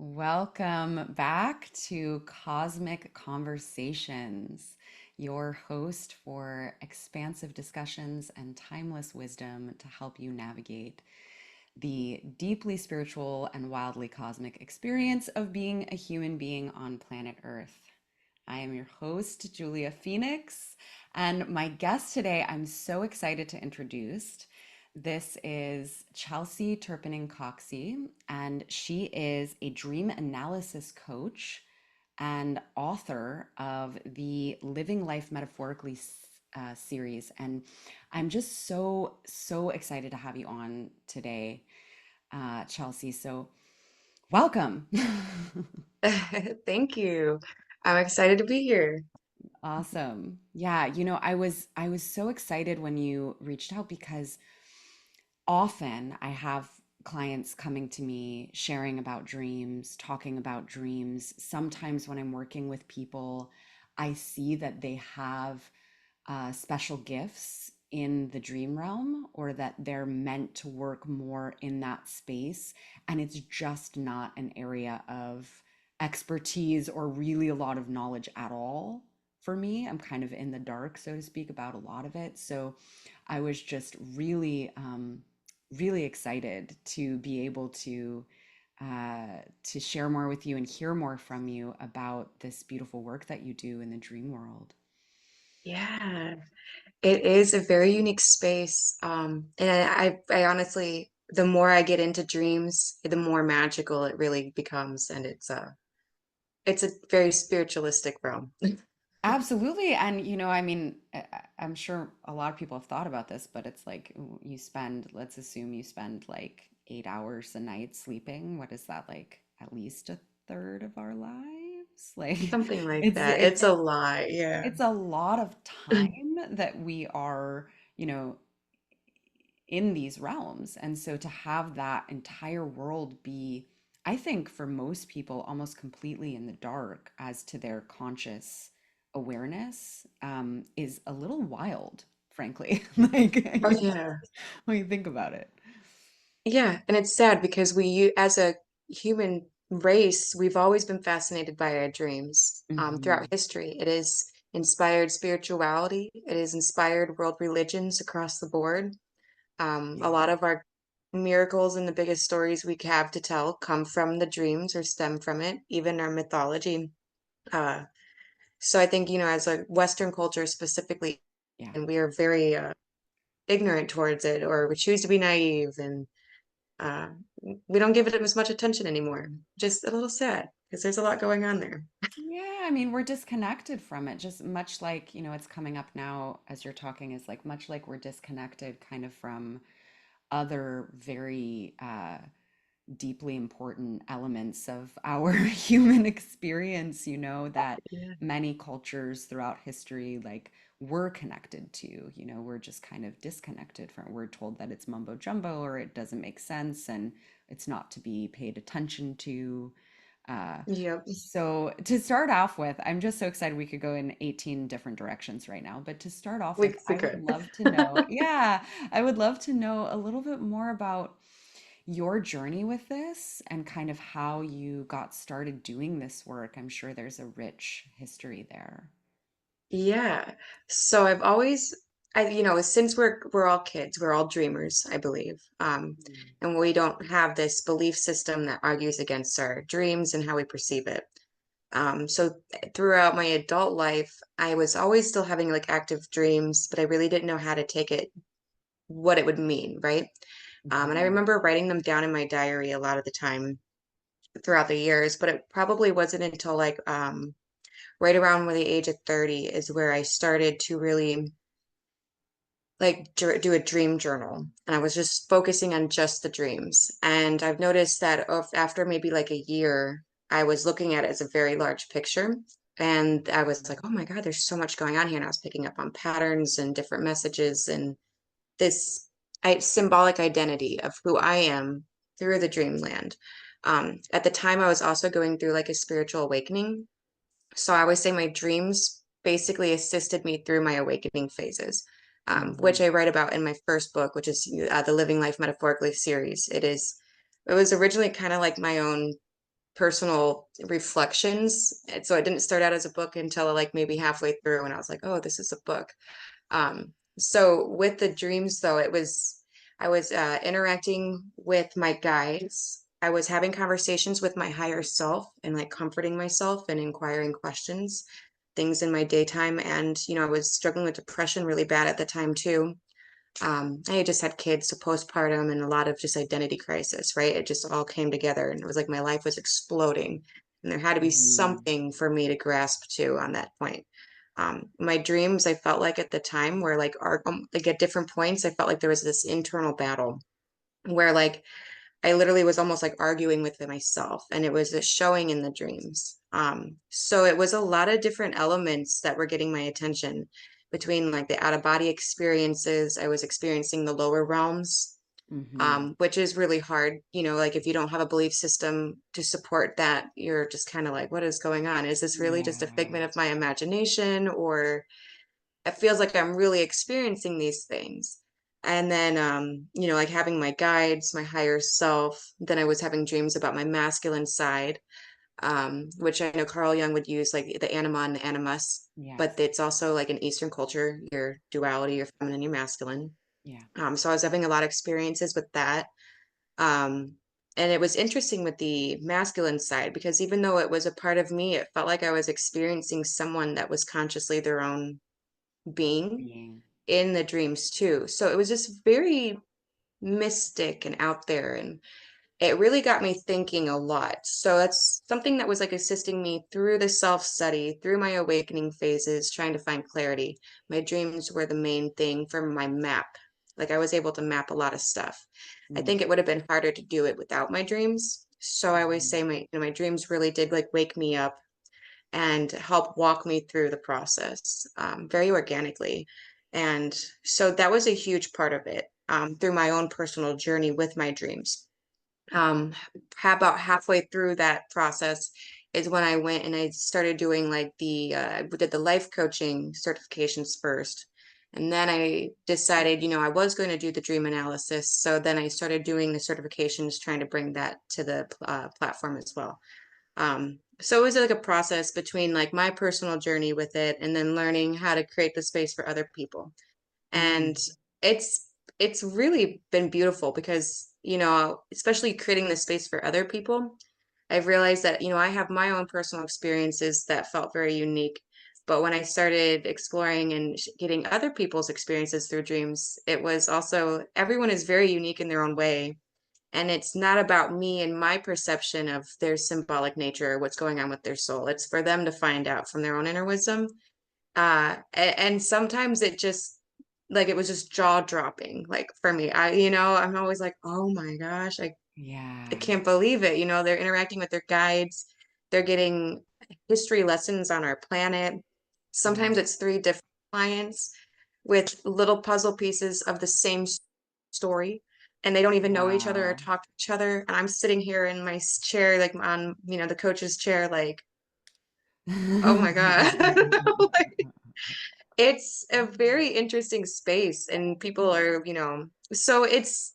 Welcome back to Cosmic Conversations, your host for expansive discussions and timeless wisdom to help you navigate the deeply spiritual and wildly cosmic experience of being a human being on planet Earth. I am your host, Julia Phoenix, and my guest today, I'm so excited to introduce. This is Chelsey Turpening Coxsey, and she is a dream analysis coach and author of the Living Life Metaphorically series. And I'm just so excited to have you on today, Chelsey. So, welcome. Thank you. I'm excited to be here. Awesome. Yeah, I was so excited when you reached out because often I have clients coming to me sharing about dreams, talking about dreams. Sometimes when I'm working with people, I see that they have special gifts in the dream realm or that they're meant to work more in that space. And it's just not an area of expertise or really a lot of knowledge at all for me. I'm kind of in the dark, so to speak, about a lot of it. So I was just really excited to be able to share more with you and hear more from you about this beautiful work that you do in the dream world. Yeah, it is a very unique space. And I honestly, the more I get into dreams, the more magical it really becomes, and it's a very spiritualistic realm. Absolutely. And, I mean, I'm sure a lot of people have thought about this, but it's like you spend, let's assume you spend like 8 hours a night sleeping. What is that like? At least a third of our lives? Like Something like it's that. it, It's a lot, yeah. it's a lot of time that we are, you know, in these realms. And so to have that entire world be, I think for most people, almost completely in the dark as to their conscious awareness, is a little wild, frankly. Like, Oh yeah. when you think about it. Yeah, and it's sad because as a human race, we've always been fascinated by our dreams. Throughout Hmm. history, it has inspired spirituality. It has inspired world religions across the board. A Yeah. lot of our miracles and the biggest stories we have to tell come from the dreams or stem from it, even our mythology. Uh, so I think, as a Western culture specifically, Yeah. and we are very ignorant towards it, or we choose to be naive and uh, we don't give it as much attention anymore. Just a little sad because there's a lot going on there. Yeah, I mean, we're disconnected from it, just much like, it's coming up now as you're talking, is like much like we're disconnected kind of from other very deeply important elements of our human experience, that Yeah. many cultures throughout history like were connected to, we're just kind of disconnected from. We're told that it's mumbo jumbo or it doesn't make sense and it's not to be paid attention to. Uh, Yep. so to start off with, I'm just so excited we could go in 18 different directions right now. But to start off with, We I would could. love to know, yeah, I would love to know a little bit more about your journey with this and kind of how you got started doing this work. I'm sure there's a rich history there. Yeah. So I've always, since we're all kids, we're all dreamers, I believe. Mm. And we don't have this belief system that argues against our dreams and how we perceive it. So throughout my adult life, I was always still having like active dreams, but I really didn't know how to take it, what it would mean, right? And I Mhm. remember writing them down in my diary a lot of the time throughout the years, but it probably wasn't until like right around the age of 30 is where I started to really like do a dream journal. And I was just focusing on just the dreams. And I've noticed that after maybe like a year, I was looking at it as a very large picture. And I was like, oh my God, there's so much going on here. And I was picking up on patterns and different messages and this symbolic identity of who I am through the dreamland. At the time, I was also going through like a spiritual awakening. So I always say my dreams basically assisted me through my awakening phases, which Mhm. I write about in my first book, which is the Living Life Metaphorically series. It was originally kind of like my own. personal reflections. And so it didn't start out as a book until like maybe halfway through, and I was like, oh, this is a book. So with the dreams, though, I was interacting with my guides. I was having conversations with my higher self and like comforting myself and inquiring questions, things in my daytime. And, I was struggling with depression really bad at the time too. I had just had kids, so postpartum and a lot of just identity crisis, right? It just all came together and it was like my life was exploding. And there had to be Mhm. something for me to grasp to on that point. My dreams, I felt like at the time were like at different points, I felt like there was this internal battle where like I literally was almost like arguing with myself, and it was a showing in the dreams. So it was a lot of different elements that were getting my attention between like the out of body experiences. I was experiencing the lower realms, Mhm. which is really hard. Like if you don't have a belief system to support that, you're just kind of like, what is going on? Is this really just a Yeah. figment of my imagination, or it feels like I'm really experiencing these things? And then, like having my guides, my higher self. Then I was having dreams about my masculine side, which I know Carl Jung would use like the anima and the animus, but Yes. it's also like in Eastern culture, your duality, your feminine, your masculine. Yeah. So I was having a lot of experiences with that. Um, and it was interesting with the masculine side because even though it was a part of me, it felt like I was experiencing someone that was consciously their own being Being. in the dreams too. So it was just very mystic and out there, and it really got me thinking a lot. So that's something that was like assisting me through the self-study, through my awakening phases, trying to find clarity. My dreams were the main thing for my map. Like I was able to map a lot of stuff. I Mm. think it would have been harder to do it without my dreams. So I always Mhm. say my dreams really did like wake me up and help walk me through the process very organically. And so that was a huge part of it through my own personal journey with my dreams. Um, about halfway through that process is when I went and I started doing like we did the life coaching certifications first. And then I decided, I was going to do the dream analysis. So then I started doing the certifications, trying to bring that to the platform as well. So it was like a process between like my personal journey with it and then learning how to create the space for other people. And Mm. it's really been beautiful because, especially creating the space for other people, I've realized that, I have my own personal experiences that felt very unique. But when I started exploring and getting other people's experiences through dreams, it was also everyone is very unique in their own way. And it's not about me and my perception of their symbolic nature or what's going on with their soul. It's for them to find out from their own inner wisdom. And sometimes it just like it was just jaw dropping. Like for me, I'm always like, oh my gosh, I Yeah. can't believe it. They're interacting with their guides. They're getting history lessons on our planet. Yeah. Sometimes it's three different clients with little puzzle pieces of the same story, and they don't even know each other or Wow. talk to each other. And I'm sitting here in my chair, like on, the coach's chair, like, oh my God. Like, it's a very interesting space, and people are, so it's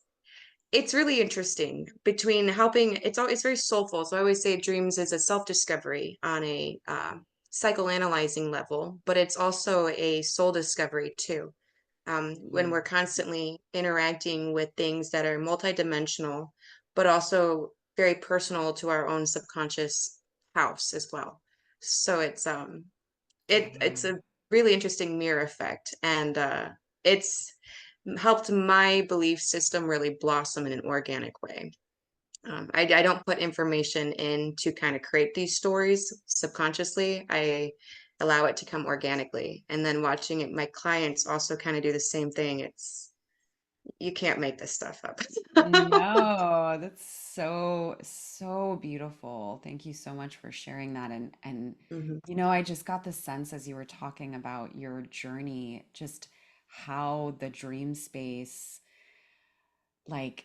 really interesting between helping. It's very soulful. So I always say dreams is a self-discovery on a psychoanalyzing level, but it's also a soul discovery too. When we're Mm. constantly interacting with things that are multidimensional, but also very personal to our own subconscious house as well. So it's Yeah. a really interesting mirror effect, and it's helped my belief system really blossom in an organic way. I don't put information in to kind of create these stories subconsciously. I allow it to come organically. And then watching it, my clients also kind of do the same thing. You can't make this stuff up. No, that's so, so beautiful. Thank you so much for sharing that. And Mhm. I just got the sense as you were talking about your journey, just how the dream space like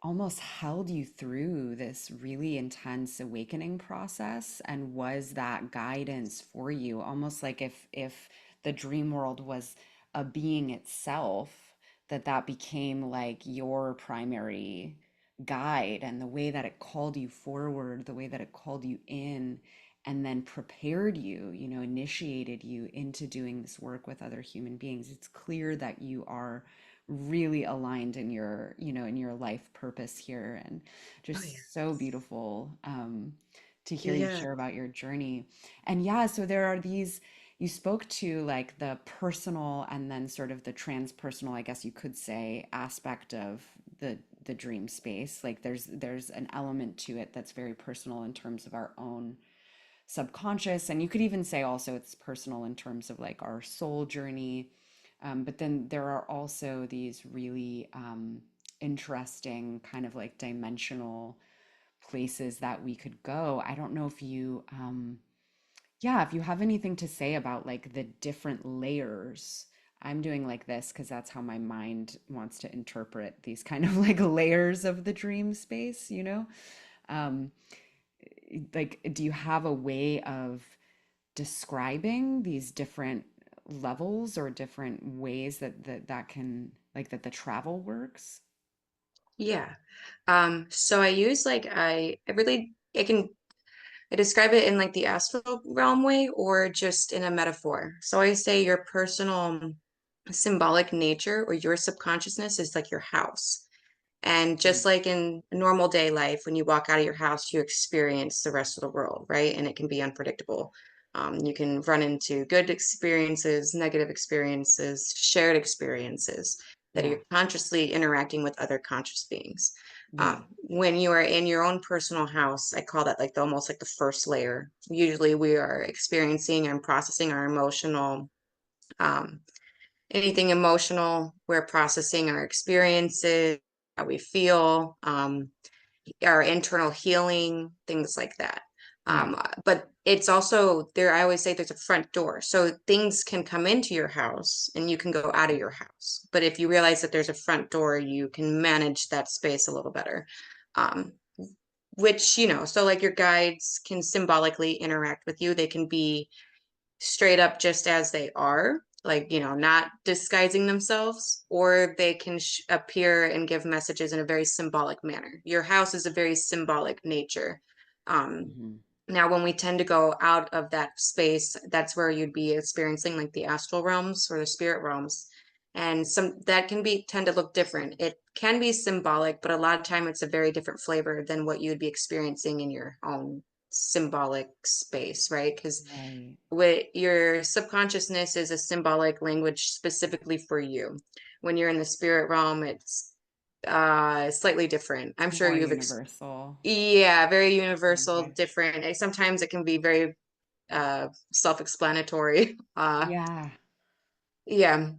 almost held you through this really intense awakening process and was that guidance for you, almost like if the dream world was a being itself, that became like your primary guide and the way that it called you forward, the way that it called you in, and then prepared you, initiated you into doing this work with other human beings. It's clear that you are really aligned in your, in your life purpose here, and Oh yeah. just so beautiful to hear you Yeah. share about your journey. And yeah, so there are these, you spoke to like the personal and then sort of the transpersonal, I guess you could say, aspect of the dream space. Like there's an element to it that's very personal in terms of our own subconscious, and you could even say also it's personal in terms of like our soul journey. But then there are also these really interesting kind of like dimensional places that we could go. I don't know if you yeah, if you have anything to say about like the different layers. I'm doing like this because that's how my mind wants to interpret these kind of like layers of the dream space, Um, like, do you have a way of describing these different levels or different ways that can like that the travel works? Yeah. So I use like I really I describe it in like the astral realm way or just in a metaphor. So I say your personal symbolic nature or your subconsciousness is like your house. And just Mm. like in normal day life, when you walk out of your house, you experience the rest of the world, right? And it can be unpredictable. You can run into good experiences, negative experiences, shared experiences that Yeah, you're consciously interacting with other conscious beings. yeah. When you are in your own personal house, I call that like almost like the first layer. Usually we are experiencing and processing our emotional um, anything emotional. We're processing our experiences, how we feel, our internal healing, things like that. Yeah. But it's also there, I always say there's a front door. So things can come into your house and you can go out of your house. But if you realize that there's a front door, you can manage that space a little better. Um, which, so like your guides can symbolically interact with you. They can be straight up just as they are, like, not disguising themselves, or they can appear and give messages in a very symbolic manner. Your house is a very symbolic nature. Um, Hmm. Now, when we tend to go out of that space, that's where you'd be experiencing like the astral realms or the spirit realms. And some that can be tend to look different. It can be symbolic, but a lot of time it's a very different flavor than what you would be experiencing in your own symbolic space, right? Because Right. what your subconsciousness is a symbolic language specifically for you. When you're in the spirit realm, it's slightly different. I'm sure More you've universal. yeah, very universal, Okay. different. Sometimes it can be very self-explanatory. Yeah. Yeah.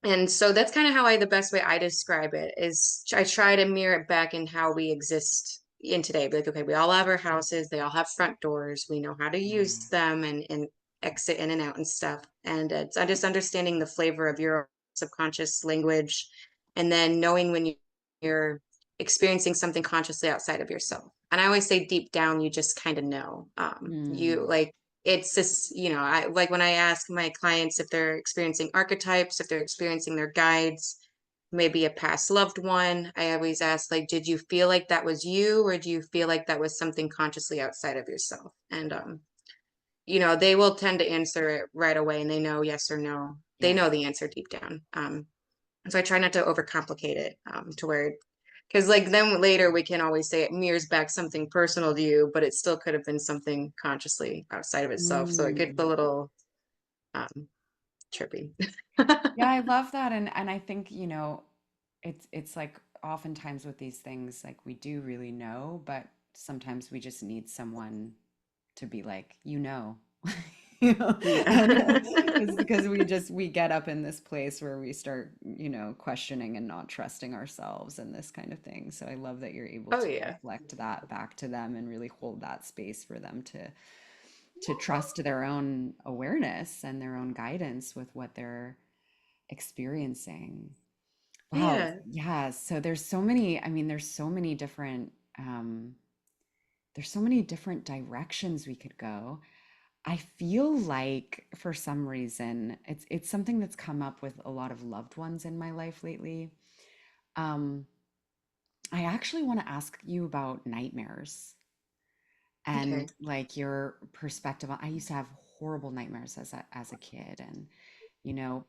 And so that's kind of how the best way I describe it is I try to mirror it back in how we exist in today. Be like, okay, we all have our houses, they all have front doors, we know how to use Yeah. them and exit in and out and stuff. And it's just understanding the flavor of your subconscious language and then knowing when you're experiencing something consciously outside of yourself. And I always say deep down, you just kind of know. You Mm. like it's just, I like when I ask my clients if they're experiencing archetypes, if they're experiencing their guides, maybe a past loved one, I always ask, like, did you feel like that was you, or do you feel like that was something consciously outside of yourself? And they will tend to answer it right away and they know yes or no. They Yeah. know the answer deep down. So I try not to overcomplicate it, to where because like then later we can always say it mirrors back something personal to you, but it still could have been something consciously outside of itself. So it gets a Mm. little um trippy. Yeah, I love that. And I think, it's like oftentimes with these things, like we do really know, but sometimes we just need someone to be like, and Yeah. it's because we get up in this place where we start, questioning and not trusting ourselves and this kind of thing. So I love that you're able Oh to yeah. reflect that back to them and really hold that space for them to trust their own awareness and their own guidance with what they're experiencing. Wow. Yeah. Yeah. So I mean, there's so many different directions we could go. I feel like for some reason, it's something that's come up with a lot of loved ones in my life lately. Um, I actually want to ask you about nightmares Okay. and like your perspective on, I used to have horrible nightmares as a kid. And,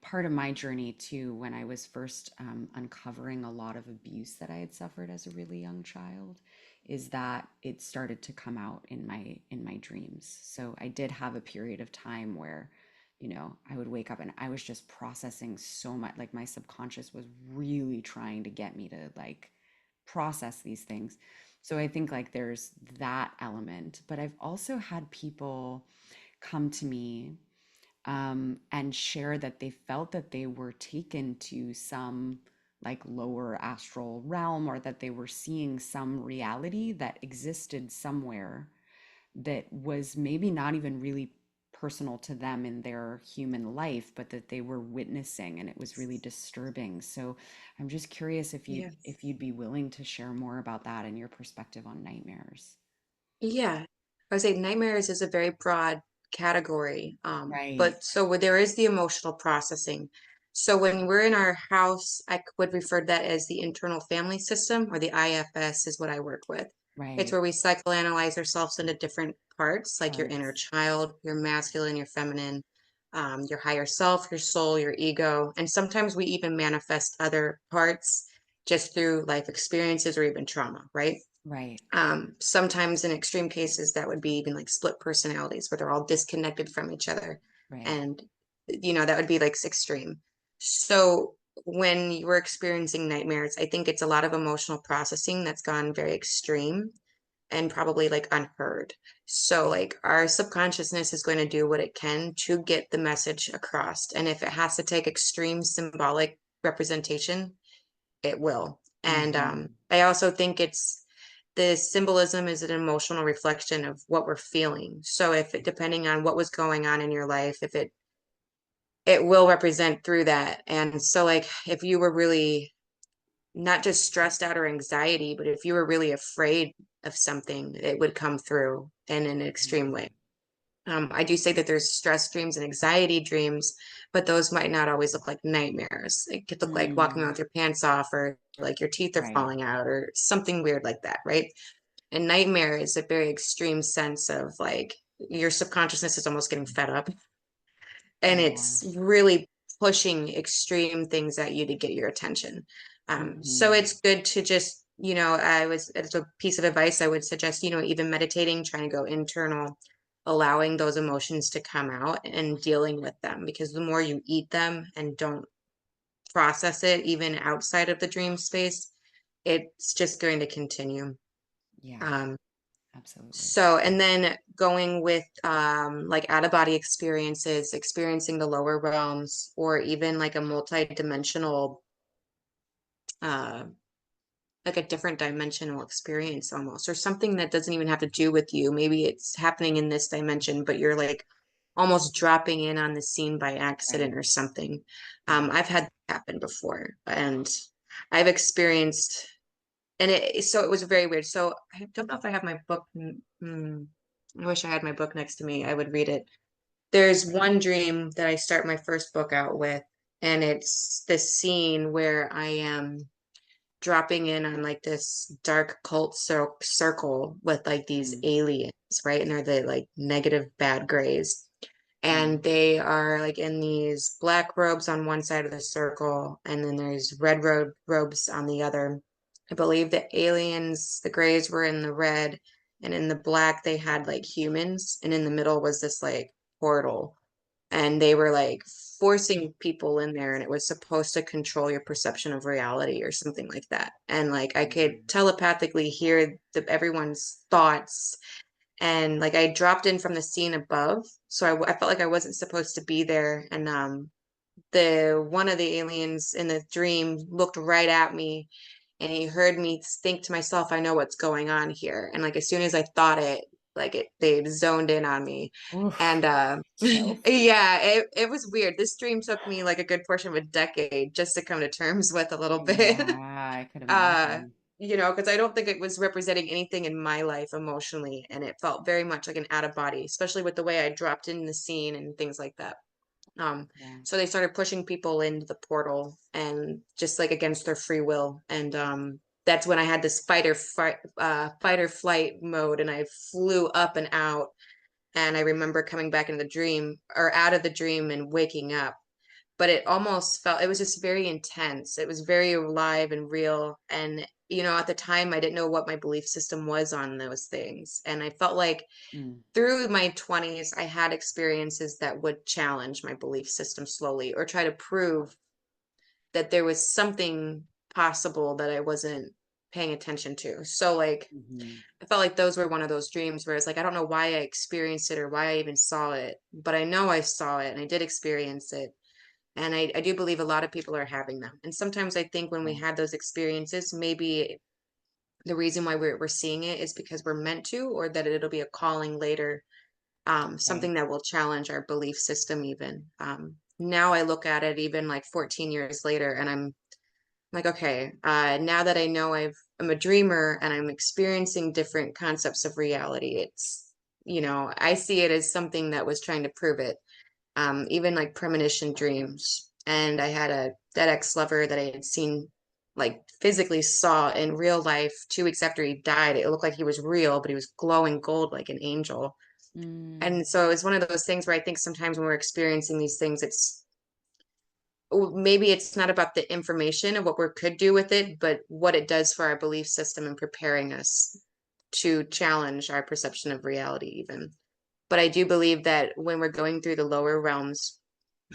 part of my journey too, when I was first uncovering a lot of abuse that I had suffered as a really young child, is that it started to come out in my dreams. So I did have a period of time where, I would wake up and I was just processing so much. Like my subconscious was really trying to get me to like process these things. So I think like there's that element, but I've also had people come to me and share that they felt that they were taken to some like lower astral realm, or that they were seeing some reality that existed somewhere that was maybe not even really personal to them in their human life, but that they were witnessing, and it was really disturbing. So I'm just curious if you'd Yes. if you'd be willing to share more about that and your perspective on nightmares. Yeah. I would say nightmares is a very broad category. Right, But so there is the emotional processing. So when we're in our house, would refer to that as the internal family system, or the IFS is what I work with. It's right. where we psychoanalyze ourselves into different parts, like your inner Parts. child, your masculine, your feminine, your higher self, your soul, your ego. And sometimes we even manifest other parts just through life experiences or even trauma, right? Right, Sometimes in extreme cases, that would be even like split personalities where they're all disconnected from each other. right. And, that would be like extreme. So when you were experiencing nightmares, I think it's a lot of emotional processing that's gone very extreme and probably like unheard. So, Right. like, our subconsciousness is going to do what it can to get the message across. And if it has to take extreme symbolic representation, it will. And Mm-hmm. I also think the symbolism is an emotional reflection of what we're feeling. So if it, depending on what was going on in your life, if it will represent through that. And so like if you were really not just stressed out or anxiety, but if you were really afraid of something, it would come through in an extreme way. I do say that there's stress dreams and anxiety dreams, but those might not always look like nightmares. It could look like walking around Mm, with your pants off, or like your teeth are right. falling out, or something weird like that, right? And nightmare is a very extreme sense of like your subconsciousness is almost getting fed up, and Yeah. it's really pushing extreme things at you to get your attention. So Mm-hmm. it's good to just, as a piece of advice, I would suggest, even meditating, trying to go internal, allowing those emotions to come out and dealing with them, because the more you eat them and don't process it, even outside of the dream space, it's just going to continue. Yeah, Um, absolutely. So, and then going with like out of body experiences, experiencing the lower realms, or even like a multi-dimensional, uh, like a different dimensional experience almost, or something that doesn't even have to do with you. Maybe it's happening in this dimension, but you're like almost dropping in on the scene by accident Right. or something. Yeah. I've had that happen before, and I've experienced, and so it was very weird. So I don't know if I have my book. I wish I had my book next to me. I would read it. There's one dream that I start my first book out with, and it's this scene where I am dropping in on like this dark cult circle with like these Mm, aliens, right? And they're the like negative bad grays. And mm, they are like in these black robes on one side of the circle, and then there's red robes on the other. I believe the aliens, the grays were in the red, and in the black they had like humans, and in the middle was this like portal, and they were like forcing people in there, and it was supposed to control your perception of reality or something like that. And like I could mm, telepathically hear everyone's thoughts, and like I dropped in from the scene above, so I felt like I wasn't supposed to be there. And the one of the aliens in the dream looked right at me, and he heard me think to myself, I know what's going on here. And like as soon as I thought it, like they zoned in on me. And oof. Chills. yeah, it was weird. This dream took me like a good portion of a decade just to come to terms with a little bit. Yeah, I could uh imagine. because I don't think it was representing anything in my life emotionally, and it felt very much like an out of body, especially with the way I dropped in the scene and things like that. um Yeah. so they started pushing people into the portal, and just like against their free will. And that's when I had this fight or flight mode, and I flew up and out. And I remember coming back in the dream or out of the dream and waking up. But it almost felt, it was just very intense. It was very alive and real. And, at the time, I didn't know what my belief system was on those things. And I felt like Mm, through my 20s, I had experiences that would challenge my belief system slowly or try to prove that there was something possible that I wasn't paying attention to. So, like, mm-hmm. I felt like those were one of those dreams where it's like, I don't know why I experienced it or why I even saw it, but I know I saw it and I did experience it. And I do believe a lot of people are having them. And sometimes I think when we Cool. had those experiences, maybe the reason why we're seeing it is because we're meant to, or that it'll be a calling later, Right. something that will challenge our belief system even. Now I look at it even like 14 years later, and I'm like, okay, now that I know I'm a dreamer and I'm experiencing different concepts of reality, I see it as something that was trying to prove it. Even like premonition dreams. And I had a dead ex-lover that I had seen, like physically saw in real life 2 weeks after he died. It looked like he was real, but he was glowing gold like an angel. Mm, And so it's one of those things where I think sometimes when we're experiencing these things, maybe it's not about the information of what we could do with it, but what it does for our belief system and preparing us to challenge our perception of reality, even. But I do believe that when we're going through the lower realms,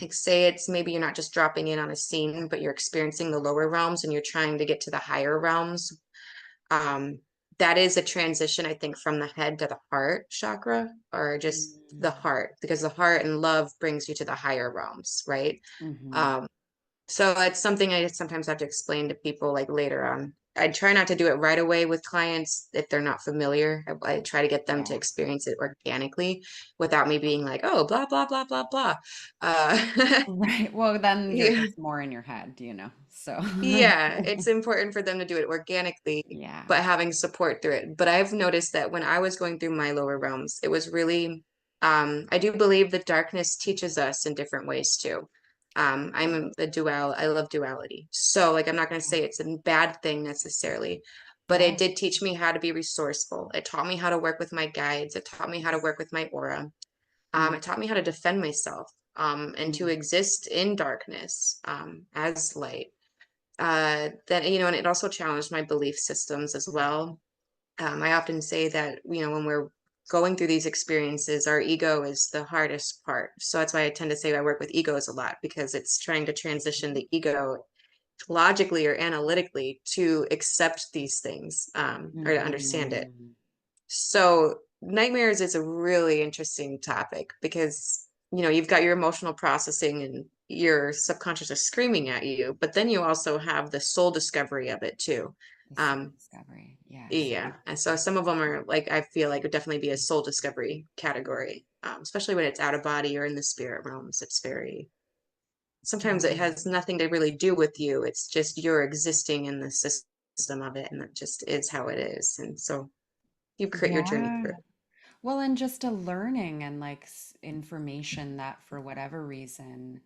like say it's maybe you're not just dropping in on a scene, but you're experiencing the lower realms and you're trying to get to the higher realms. Um, that is a transition, I think, from the head to the heart chakra, or just the mm, heart, because the heart and love brings you to the higher realms, right? mm-hmm. Um, so it's something I sometimes have to explain to people like later on. I try not to do it right away with clients if they're not familiar. I try to get them to Yeah. experience it organically without me being like, oh, blah, blah, blah, blah, blah. Uh, Right. Well, then you're yeah, just more in your head, So, yeah, it's important for them to do it organically, yeah. but having support through it. But I've noticed that when I was going through my lower realms, it was really, I do believe that darkness teaches us in different ways too. I love duality. So like, I'm not going to say it's a bad thing necessarily, but it Right. did teach me how to be resourceful. It taught me how to work with my guides. It taught me how to work with my aura. Mm, It taught me how to defend myself, and to mm, exist in darkness, as light. And it also challenged my belief systems as well. I often say that, when we're going through these experiences, our ego is the hardest part. So that's why I tend to say I work with egos a lot, because it's trying to transition the ego logically or analytically to accept these things, or to understand it. mm-hmm. So nightmares is a really interesting topic because, you've got your emotional processing and your subconscious is screaming at you, but then you also have the soul discovery of it too. The soul Um, discovery. Yes. yeah. And so some of them are like, I feel like would definitely be a soul discovery category, especially when it's out of body or in the spirit realms. Sometimes it Yeah. has nothing to really do with you. It's just you're existing in the system of it, and that just is how it is. And so you create your journey Yeah. through it. Well, and just a learning and like information that for whatever reason,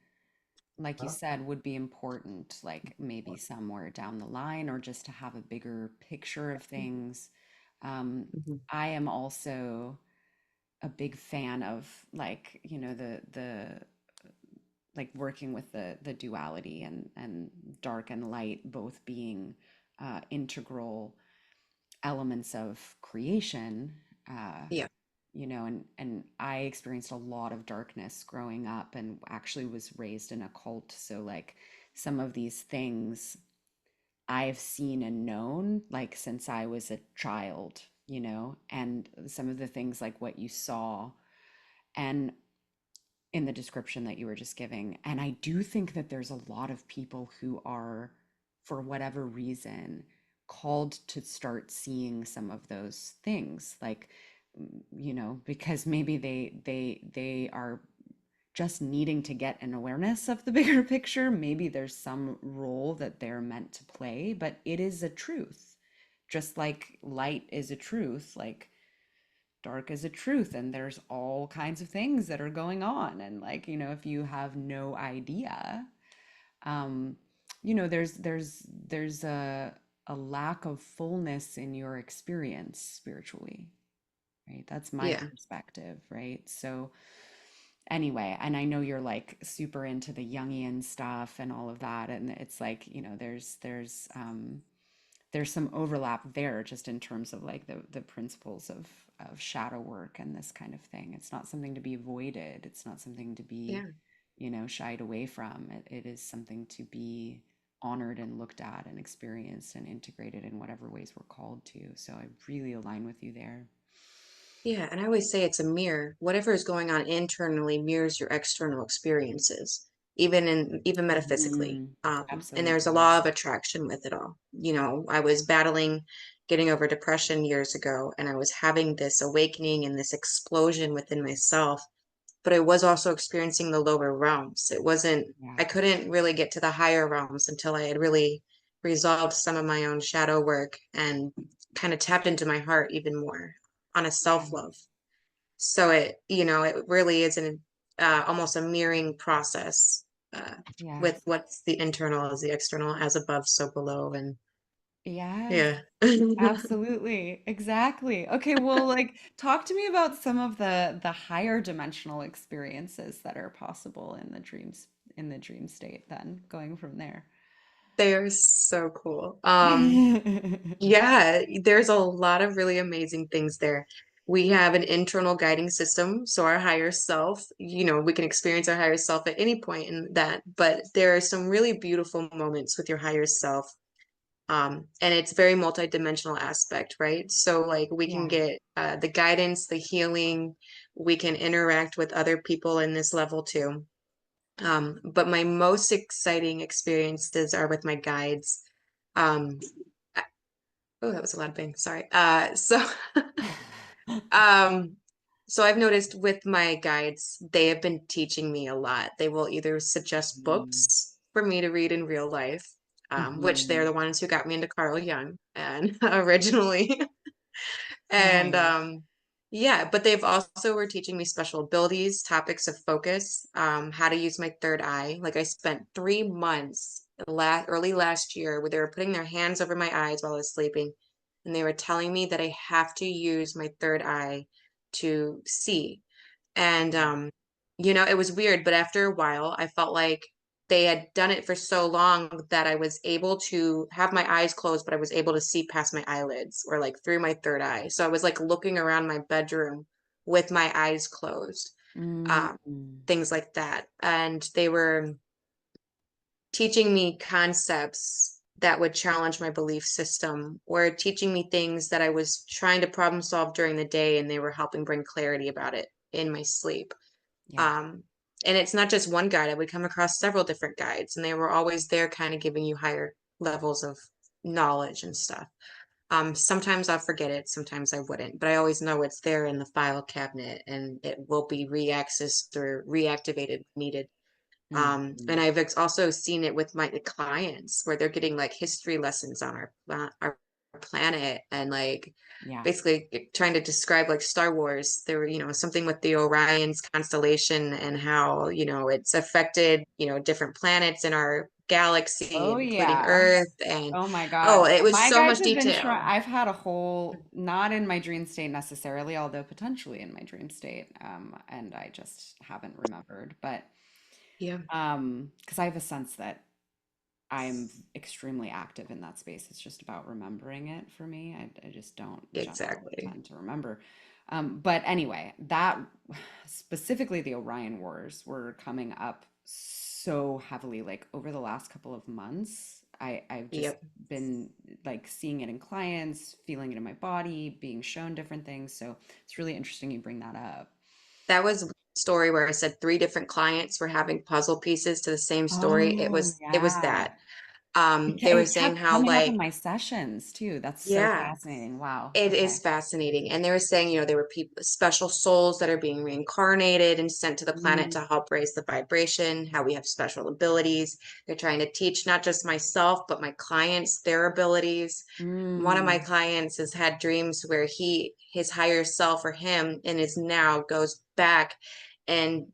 like you said, would be important, like maybe somewhere down the line or just to have a bigger picture of things. Um, Mhm. I am also a big fan of like, the like working with the duality and dark and light both being integral elements of creation. Uh, Yeah. and I experienced a lot of darkness growing up and actually was raised in a cult. So like some of these things I've seen and known like since I was a child, and some of the things like what you saw and in the description that you were just giving. And I do think that there's a lot of people who are, for whatever reason, called to start seeing some of those things, like, because maybe they are just needing to get an awareness of the bigger picture. Maybe there's some role that they're meant to play, but it is a truth. Just like light is a truth, like dark is a truth, and there's all kinds of things that are going on. And like, if you have no idea, um, there's a a lack of fullness in your experience spiritually, right? That's my Yeah. perspective, right? So anyway, and I know you're like super into the Jungian stuff and all of that, and it's like, there's some overlap there just in terms of like the principles of shadow work and this kind of thing. It's not something to be avoided. It's not something to be, Yeah. shied away from. It is something to be honored and looked at and experienced and integrated in whatever ways we're called to. So I really align with you there. Yeah, and I always say it's a mirror. Whatever is going on internally mirrors your external experiences, even metaphysically. Hmm. And there's a Absolutely. law of attraction with it all. I was battling getting over depression years ago, and I was having this awakening and this explosion within myself, but I was also experiencing the lower realms. I Yeah. couldn't really get to the higher realms until I had really resolved some of my own shadow work and kind of tapped into my heart even more on a Yeah. self-love. So it really is almost a mirroring process with Yes. what's the internal as the external, as above, so below. And Yes. yeah, Absolutely. Exactly. Okay, well, like talk to me about some of the higher dimensional experiences that are possible in the dream state then, going from there. they are so cool. Yeah, there's a lot of really amazing things there. We have an internal guiding system, so our higher self, we can experience our higher self at any point in that, but there are some really beautiful moments with your higher self. And it's very multidimensional aspect, right? So like we can Yeah. get the guidance, the healing, we can interact with other people in this level too. But my most exciting experiences are with my guides. Um, oh, that was a loud bang. Sorry. Um, so I've noticed with my guides, they have been teaching me a lot. They will either suggest Mm. books for me to read in real life, which they're the Mhm. ones who got me into Carl Jung and originally. And Nice. yeah, but they've also were teaching me special abilities, topics of focus, how to use my third eye. Like I spent 3 months early last year where they were putting their hands over my eyes while I was sleeping, and they were telling me that I have to use my third eye to see. And it was weird, but after a while, I felt like they had done it for so long that I was able to have my eyes closed, but I was able to see past my eyelids or like through my third eye. So I was like looking around my bedroom with my eyes closed, Mm. um, things like that. And they were teaching me concepts that would challenge my belief system or teaching me things that I was trying to problem solve during the day, and they were helping bring clarity about it in my sleep. Yeah. Um, and it's not just one guide. I would come across several different guides, and they were always there kind of giving you higher levels of knowledge and stuff. Sometimes I'll forget it, sometimes I wouldn't, but I always know it's there in the file cabinet and it will be reaccessed or reactivated if needed. And Mhm. I've also seen it with my clients where they're getting like history lessons on our planet and like Yeah. basically trying to describe like Star Wars. There were, something with the Orion's constellation and how, it's affected, different planets in our galaxy, Oh including yeah. Earth. And Oh my oh, God. it was My so guides much have been trying. detail. I've had a whole, not in my dream state necessarily, although potentially in my dream state, and I just haven't remembered. But Yeah, because I have a sense that I'm extremely active in that space. It's just about remembering it for me. I just don't generally exactly. tend to remember. But anyway, that specifically the Orion Wars were coming up so heavily, like over the last couple of months. I've just Yep. been like seeing it in clients, feeling it in my body, being shown different things. So it's really interesting you bring that up. That was a story where I said three different clients were having puzzle pieces to the same story. It Oh, was it was yeah. that. It, They were it saying kept how coming up in like, my sessions too. That's so yeah, fascinating. Wow. it is Okay. fascinating. And they were saying, there were people, special souls that are being reincarnated and sent to the planet Mm, to help raise the vibration, how we have special abilities. They're trying to teach not just myself, but my clients their abilities. One of my mm, clients has had dreams where his higher self or him in his now goes back and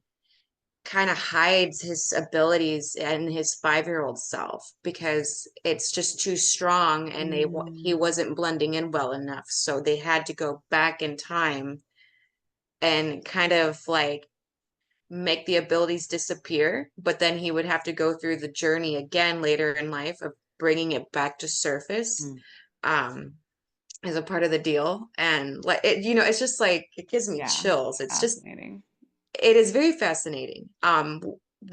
kind of hides his abilities and his 5-year-old self because it's just too strong, and he Mm, wasn't blending in well enough. So they had to go back in time and kind of like make the abilities disappear, but then he would have to go through the journey again later in life of bringing it back to surface. mm. Um, as a part of the deal. And like it, it's just like it gives me Yeah, chills. It's just fascinating. it is very fascinating.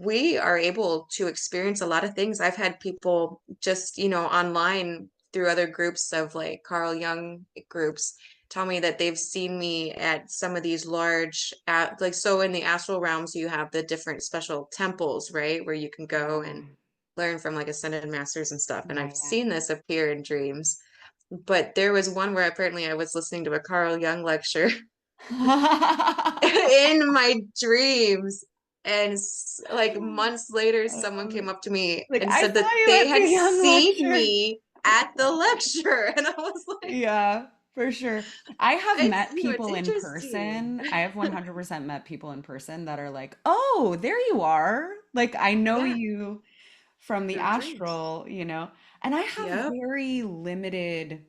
We are able to experience a lot of things. I've had people just, online through other groups of like Carl Jung groups tell me that they've seen me at some of these large like so in the astral realms you have the different special temples, right? Where you can go and Yeah, learn from like ascended masters and stuff. And yeah, I've seen this appear in dreams. But there was one where apparently I was listening to a Carl Jung lecture yeah. in my dreams. And like months later, I someone love came it. up to me Like, and I said that saw you they at the had Young seen lecture. me at the lecture. And I was like, Yeah, for sure. I have met it's people in interesting. person. I have 100% met people in person that are like, "Oh, there you are." Like, I know Yeah, you from the through dreams. astral, you know. And I have Yep. very limited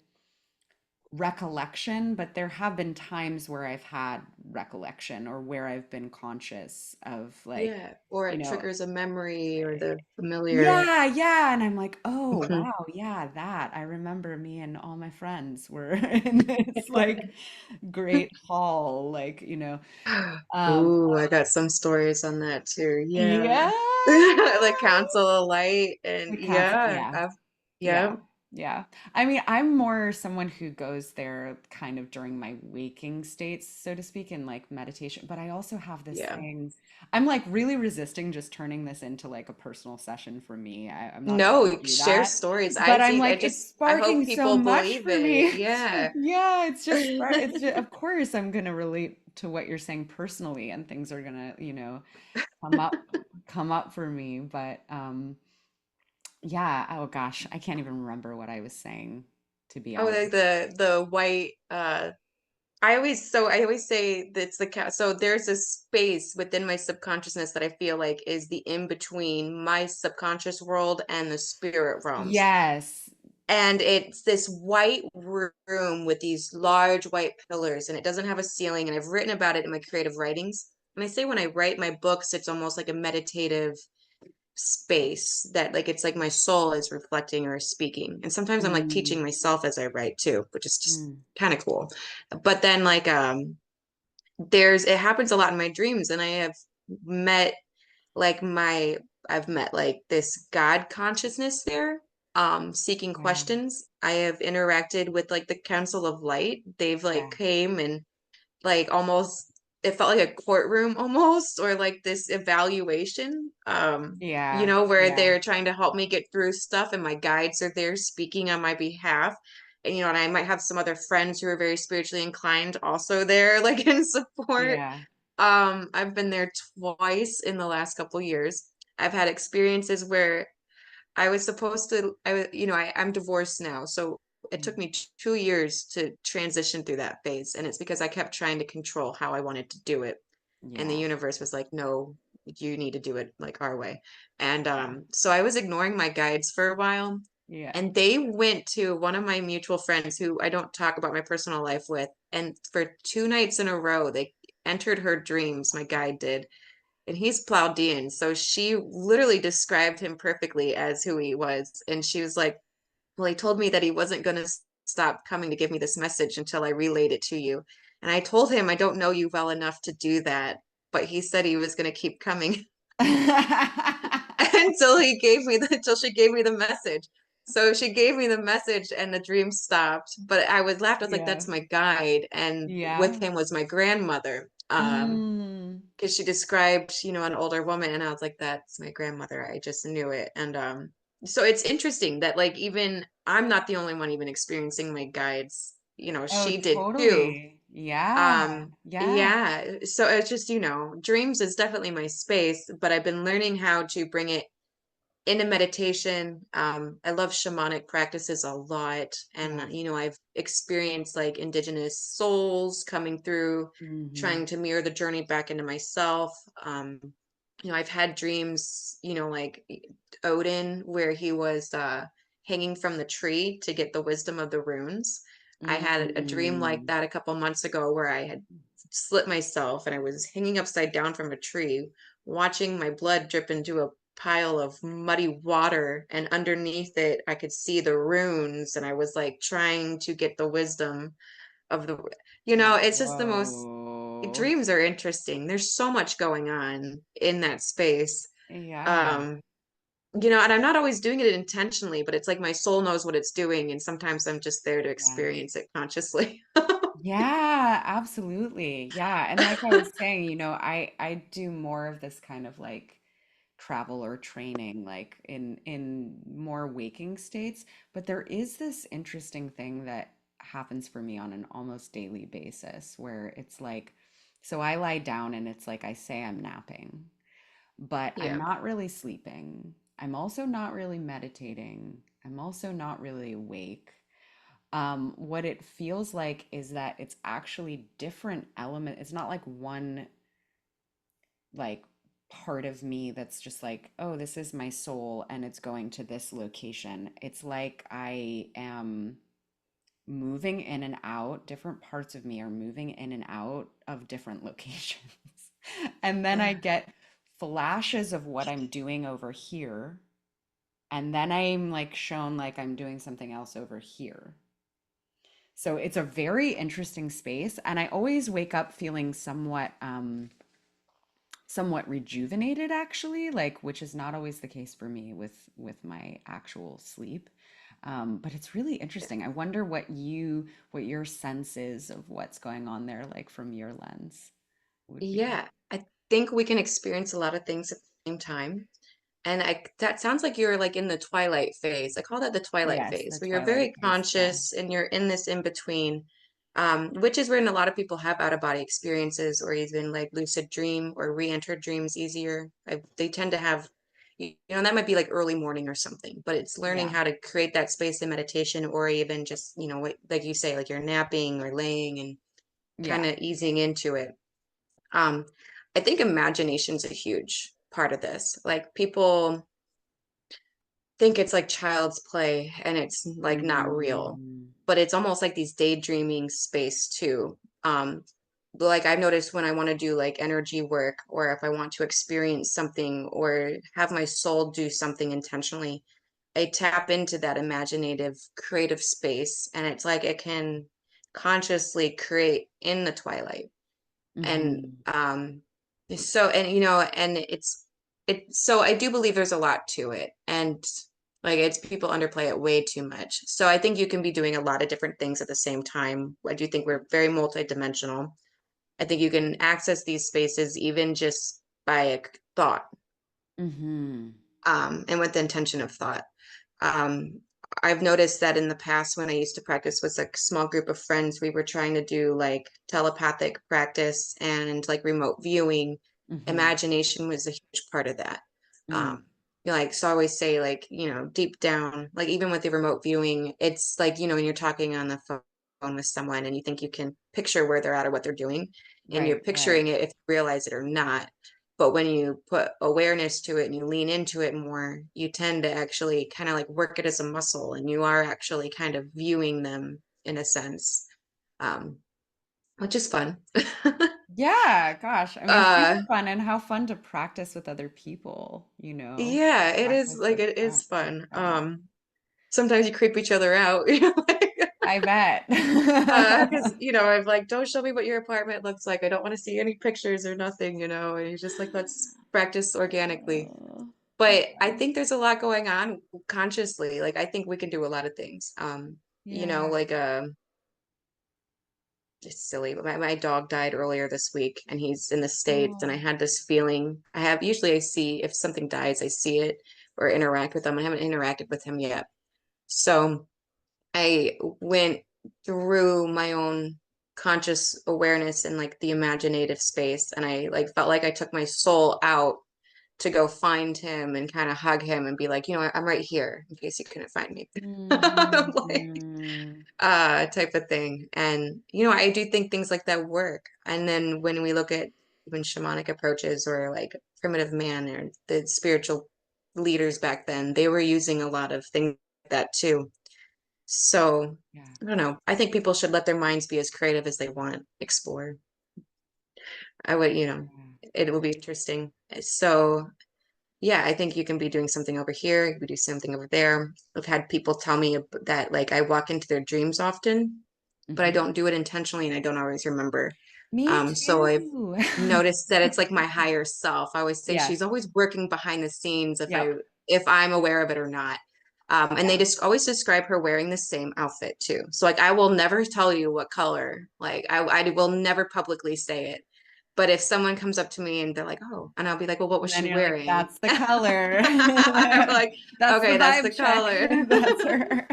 recollection, but there have been times where I've had recollection or where I've been conscious of like, Yeah. Or you it know, triggers a memory or the familiar. yeah, yeah. And I'm like, oh, Mhm. wow, yeah, that. I remember me and all my friends were in this like great hall, like, um, Ooh, I got some stories on that too. Yeah. yeah, Like Council of Light and the council, yeah, yeah. yeah. Yeah. Yeah. I mean, I'm more someone who goes there kind of during my waking states, so to speak, in like meditation. But I also have this Yeah. thing. I'm like really resisting just turning this into like a personal session for me. I'm not trying No, to do share that. stories. I But I'm think like, it's I hope sparking so people much believe for it. me. Yeah. Yeah, of course I'm gonna relate to what you're saying personally, and things are gonna, come up come up for me. But yeah, oh gosh, I can't even remember what I was saying, to be Oh, like honest. the white I always say that's the cat. So there's a space within my subconsciousness that I feel like is the in between my subconscious world and the spirit realms. Yes. And it's this white room with these large white pillars, and it doesn't have a ceiling. And I've written about it in my creative writings. And I say when I write my books, it's almost like a meditative space that like it's like my soul is reflecting or speaking. And sometimes I'm like Mm, teaching myself as I write too, which is just mm, kind of cool. But then like it happens a lot in my dreams, and I have met like my I've met like this God consciousness there, seeking yeah, questions. I have interacted with like the Council of Light. They've like yeah, came and like almost it felt like a courtroom almost, or like this evaluation, yeah, where yeah, they're trying to help me get through stuff, and my guides are there speaking on my behalf. And and I might have some other friends who are very spiritually inclined also there, like in support. yeah. I've been there twice in the last couple years. I've had experiences where I was supposed to, I'm divorced now. So it Mm, took me 2 years to transition through that phase. And it's because I kept trying to control how I wanted to do it. And the yeah, universe was like, no, you need to do it like our way. And yeah, so I was ignoring my guides for a while. yeah. And they went to one of my mutual friends who I don't talk about my personal life with. And for 2 nights in a row, they entered her dreams, my guide did, and he's Pleiadian. So she literally described him perfectly as who he was. And she was like, well, he told me that he wasn't going to stop coming to give me this message until I relayed it to you. And I told him, I don't know you well enough to do that. But he said he was going to keep coming until she gave me the message. So she gave me the message and the dream stopped. But I was laughed. I was like, Yeah, that's my guide. And with yeah. him was my grandmother. Mm, Because she described, an older woman, and I was like, that's my grandmother. I just knew it. And so it's interesting that like even I'm not the only one even experiencing my guides. oh, She did too. totally. Yeah, yeah. Yeah. So it's just, dreams is definitely my space, but I've been learning how to bring it into meditation. I love shamanic practices a lot. And, Yeah. I've experienced like indigenous souls coming through, Hmm. trying to mirror the journey back into myself. I've had dreams, like Odin, where he was hanging from the tree to get the wisdom of the runes. I had a dream like Mm. that a couple months ago where I had slit myself and I was hanging upside down from a tree, watching my blood drip into a pile of muddy water, and underneath it, I could see the runes, and I was like trying to get the wisdom of the, it's just the most, Whoa. dreams are interesting. There's so much going on in that space. Yeah. Um, and I'm not always doing it intentionally, but it's like my soul knows what it's doing, and sometimes I'm just there to Yes. experience it consciously. Yeah, absolutely. Yeah. And like I was saying, I do more of this kind of like travel or training like in more waking states, but there is this interesting thing that happens for me on an almost daily basis where it's like so I lie down and it's like I say I'm napping, but I'm Yeah. not really sleeping. I'm also not really meditating. I'm also not really awake. What it feels like is that it's actually different element. It's not like one like part of me that's just like, oh, this is my soul and it's going to this location. It's like I am moving in and out. Different parts of me are moving in and out of different locations. And then I get flashes of what I'm doing over here. And then I'm like shown like I'm doing something else over here. So it's a very interesting space, and I always wake up feeling somewhat rejuvenated actually, like which is not always the case for me with my actual sleep. But it's really interesting. I wonder what your sense is of what's going on there, like from your lens would be. Yeah. I think we can experience a lot of things at the same time. And that sounds like you're like in the twilight phase. I call that the twilight Yes, phase, the where you're twilight very phase. Yeah. conscious and you're in this in between, which is when a lot of people have out of body experiences or even like lucid dream or re-enter dreams easier. They tend to have, that might be like early morning or something, but it's learning Yeah. how to create that space in meditation or even just, like you say, like you're napping or laying and kind Yeah. of easing into it. Um, I think imagination's a huge part of this. Like people think it's like child's play and it's like not real, Mm, but it's almost like these daydreaming space too. Like I've noticed when I want to do like energy work or if I want to experience something or have my soul do something intentionally, I tap into that imaginative creative space and it's like it can consciously create in the twilight. And mhm. so and and so I do believe there's a lot to it, and like it's people underplay it way too much. So I think you can be doing a lot of different things at the same time. I do think we're very multidimensional. I think you can access these spaces even just by a thought, Mhm. and with the intention of thought. um, I've noticed that in the past when I used to practice with a small group of friends, we were trying to do like telepathic practice and like remote viewing. Mhm. Imagination was a huge part of that. Mm. Like, so I always say like, deep down, like even with the remote viewing, it's like, when you're talking on the phone with someone and you think you can picture where they're at or what they're doing, and you're Right, right. picturing it if you realize it or not. But when you put awareness to it and you lean into it more, you tend to actually kind of like work it as a muscle and you are actually kind of viewing them in a sense, um, which is fun. Yeah, gosh. I mean, super uh, fun and how fun to practice with other people, yeah, it is practice like with it is that. That's fun. fun. Sometimes you creep each other out, I bet. because I'm like, don't show me what your apartment looks like. I don't want to see any pictures or nothing, and you're just like, let's practice organically. Oh, But I yeah. think there's a lot going on consciously. Like I think we can do a lot of things. Yeah. Like it's silly, but my dog died earlier this week and he's in the States and I Oh. had this feeling. Usually I see if something dies, I see it or interact with them. I haven't interacted with him yet. So I went through my own conscious awareness and like the imaginative space and I like felt like I took my soul out to go find him and kind of hug him and be like, I'm right here in case you couldn't find me. Like, Mhm. type of thing. And, I do think things like that work. And then when we look at even shamanic approaches or like primitive man or the spiritual leaders back then, they were using a lot of things like that too. So Yeah. I don't know. I think people should let their minds be as creative as they want, explore. I would, Yeah. it will be interesting. So yeah, I think you can be doing something over here, you could do something over there. I've had people tell me that like I walk into their dreams often, but I Hmm. don't do it intentionally and I don't always remember. Me So I've too. noticed that it's like my higher self. I always say Yes. she's always working behind the scenes Yep. if I'm aware of it or not. And they Yeah. just always describe her wearing the same outfit too. So like I will never tell you what color. Like I will never publicly say it. But if someone comes up to me and they're like, "Oh," and I'll be like, "Well, what was And then she you're like, wearing?" that's the color. I'm like, That's the "Okay, that's the vibe check. color." That's her.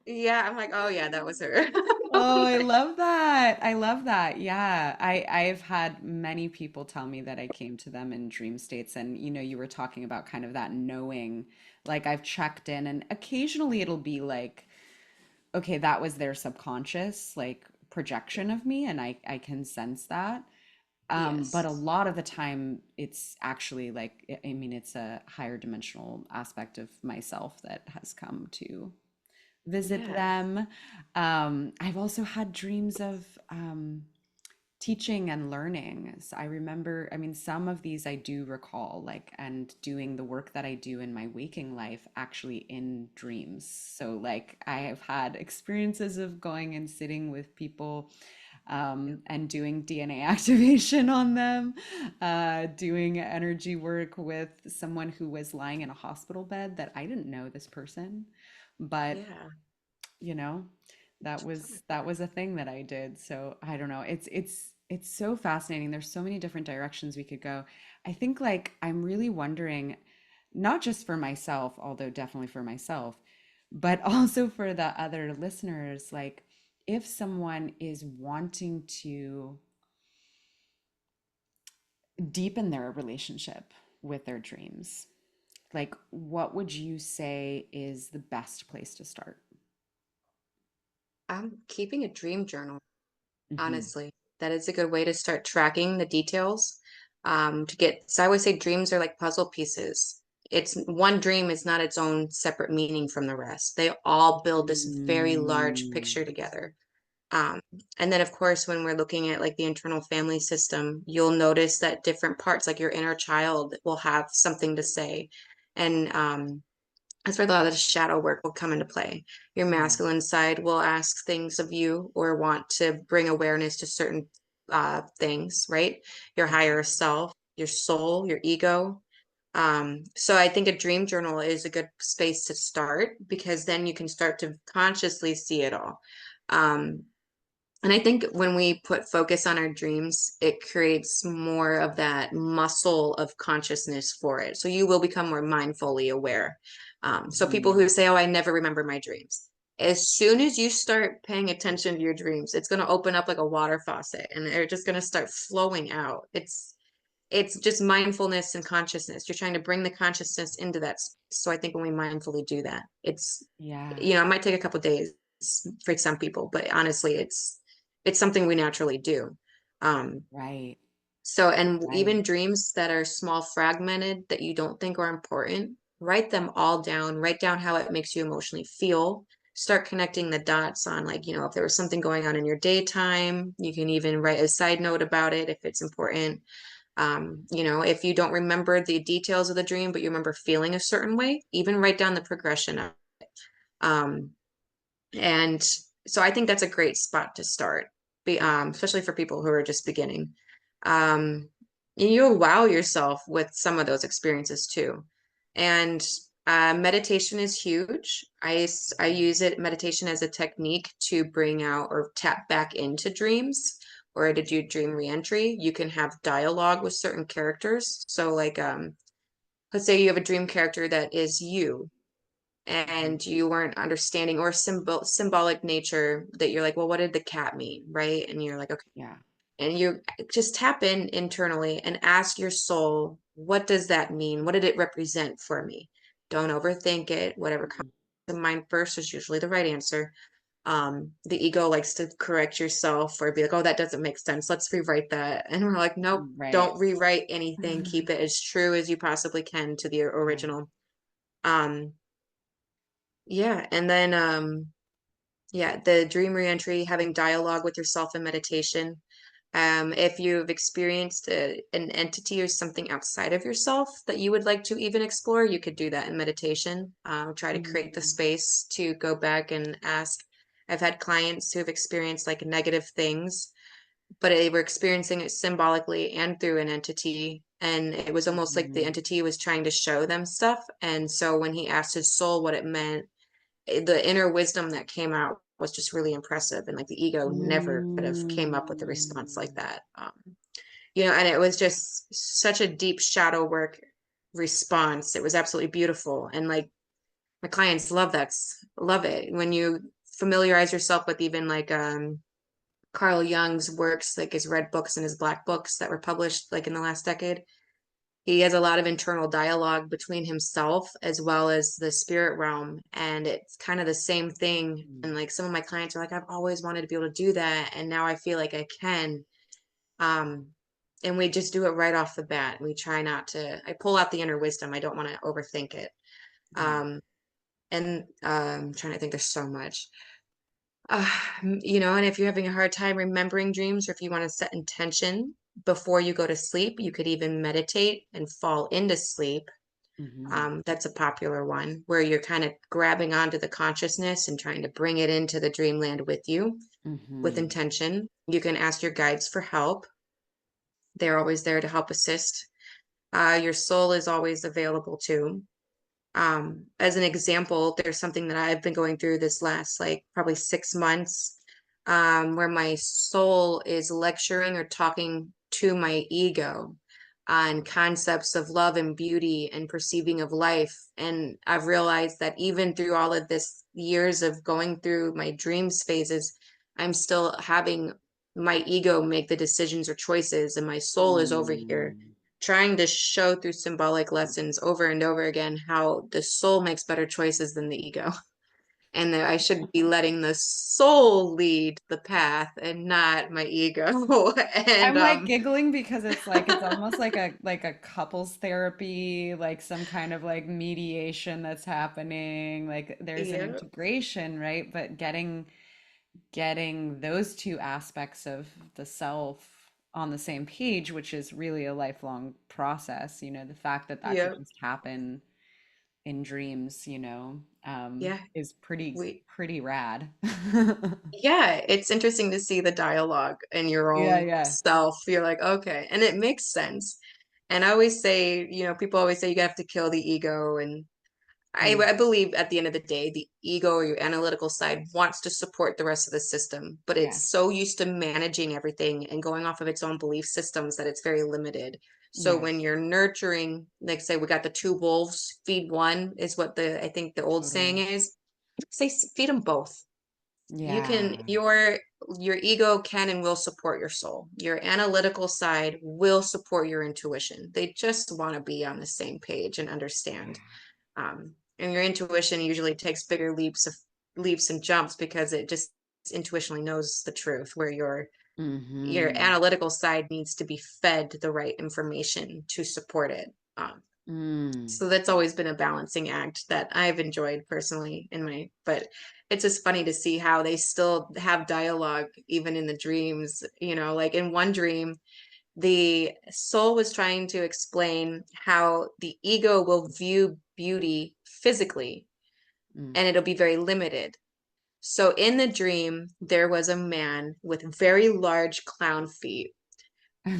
Yeah, I'm like, "Oh yeah, that was her." Oh, I love that. I love that. Yeah. I've had many people tell me that I came to them in dream states, and you were talking about kind of that knowing, like I've checked in, and occasionally it'll be like, okay, that was their subconscious like projection of me, and I can sense that. But a Yes. lot of the time it's actually like I mean it's a higher dimensional aspect of myself that has come to visit Yeah. them. I've also had dreams of teaching and learning. So I remember, I mean, some of these I do recall, like, and doing the work that I do in my waking life actually in dreams. So, like, I have had experiences of going and sitting with people and doing DNA activation on them, doing energy work with someone who was lying in a hospital bed that I didn't know this person, but Yeah. you know that was a thing that I did. So I don't know, it's so fascinating. There's so many different directions we could go. I think like I'm really wondering, not just for myself, although definitely for myself, but also for the other listeners, like if someone is wanting to deepen their relationship with their dreams, like what would you say is the best place to start? I'm keeping a dream journal. Hmm. Honestly, that is a good way to start tracking the details. So I always say dreams are like puzzle pieces. It's one dream is not its own separate meaning from the rest. They all build this very large Mm, picture together. Um, and then of course, when we're looking at like the internal family system, you'll notice that different parts, like your inner child, will have something to say. And that's where a lot of the shadow work will come into play. Your yeah. masculine side will ask things of you or want to bring awareness to certain things, right? Your Mhm. higher self, your soul, your ego. So I think a dream journal is a good space to start because then you can start to consciously see it all. Um, and I think when we put focus on our dreams, it creates more of that muscle of consciousness for it. So you will become more mindfully aware. So people Mhm. who say, "Oh, I never remember my dreams." As soon as you start paying attention to your dreams, it's going to open up like a water faucet and they're just going to start flowing out. It's just mindfulness and consciousness. You're trying to bring the consciousness into that space. So I think when we mindfully do that, Yeah, it might take a couple days for some people, but honestly, it's something we naturally do. Um, right, and right. even dreams that are small, fragmented that you don't think are important, write them all down. Write down how it makes you emotionally feel. Start connecting the dots on, like, if there was something going on in your daytime, you can even write a side note about it if it's important. If you don't remember the details of the dream, but you remember feeling a certain way, even write down the progression of it. Um, and so I think that's a great spot to start, especially for people who are just beginning. Um, and you'll wow yourself with some of those experiences too. And meditation is huge. I use meditation as a technique to bring out or tap back into dreams or to do dream reentry. You can have dialogue with certain characters. So like let's say you have a dream character that is you Mhm. and you weren't understanding or symbolic nature that you're like, well, what did the cat mean? Right. And you're like, okay. Yeah. And you just tap in internally and ask your soul, what does that mean? What did it represent for me? Don't overthink it. Whatever comes Mhm. to mind first is usually the right answer. The ego likes to correct yourself or be like, oh, that doesn't make sense. Let's rewrite that. And we're like, nope, Right. don't rewrite anything. Keep it as true as you possibly can to the Right. original. Um, yeah. And then, yeah, the dream reentry, having dialogue with yourself in meditation. If you've experienced an entity or something outside of yourself that you would like to even explore, you could do that in meditation. Try to create the Mm, space to go back and ask. I've had clients who have experienced like negative things, but they were experiencing it symbolically and through an entity. And it was almost like the mhm, entity was trying to show them stuff. And so when he asked his soul what it meant, the inner wisdom that came out was just really impressive. And like the ego never could have came up with a response like mm. that. And it was just such a deep shadow work response. It was absolutely beautiful. And like my clients love it. When you familiarize yourself with even like Carl Jung's works, like his red books and his black books that were published like in the last decade, he has a lot of internal dialogue between himself as well as the spirit realm. And it's kind of the same thing. And like some of my clients are like, I've always wanted to be able to do that. And now I feel like I can. Um, and we just do it right off the bat. We try not to, I pull out the inner wisdom. I don't want to overthink it. Yeah. Um, and I'm trying to think, there's so much. Uh, and if you're having a hard time remembering dreams, or if you want to set intention before you go to sleep, you could even meditate and fall into sleep. Mhm, That's a popular one where you're kind of grabbing onto the consciousness and trying to bring it into the dreamland with you with mhm, intention. You can ask your guides for help. They're always there to help assist. Your soul is always available too. As an example, there's something that I've been going through this last like probably 6 months, where my soul is lecturing or talking to my ego on concepts of love and beauty and perceiving of life. And I've realized that even through all of this years of going through my dreams phases, I'm still having my ego make the decisions or choices, and my soul is over here mm. trying to show through symbolic lessons over and over again how the soul makes better choices than the ego. And that I should be letting the soul lead the path and not my ego. And I'm like giggling because it's like it's almost like a couples therapy, like some kind of like mediation that's happening. Like there's an yeah, integration, right? But getting those two aspects of the self on the same page, which is really a lifelong process, the fact that that yeah, could just happen in dreams, yeah. is We pretty rad. Yeah, it's interesting to see the dialogue in your Yeah, own yeah. self. You're like, okay, and it makes sense. And I always say, people always say you have to kill the ego, and Mm, I believe at the end of the day, the ego or your analytical side wants to support the rest of the system, but yeah. it's so used to managing everything and going off of its own belief systems that it's very limited. So Yeah, when you're nurturing, like say we got the two wolves, feed one is what I think the old saying totally. is. Say feed them both. You can Yeah. your ego can and will support your soul. Your analytical side will support your intuition. They just want to be on the same page and understand. And your intuition usually takes bigger leaps and jumps because it just intuitionally knows the truth, where your Mm-hmm. analytical side needs to be fed the right information to support it. Mm. So that's always been a balancing act that I've enjoyed personally but it's just funny to see how they still have dialogue even in the dreams. Like in one dream, the soul was trying to explain how the ego will view beauty physically, Mm. and it'll be very limited. So in the dream, there was a man with very large clown feet.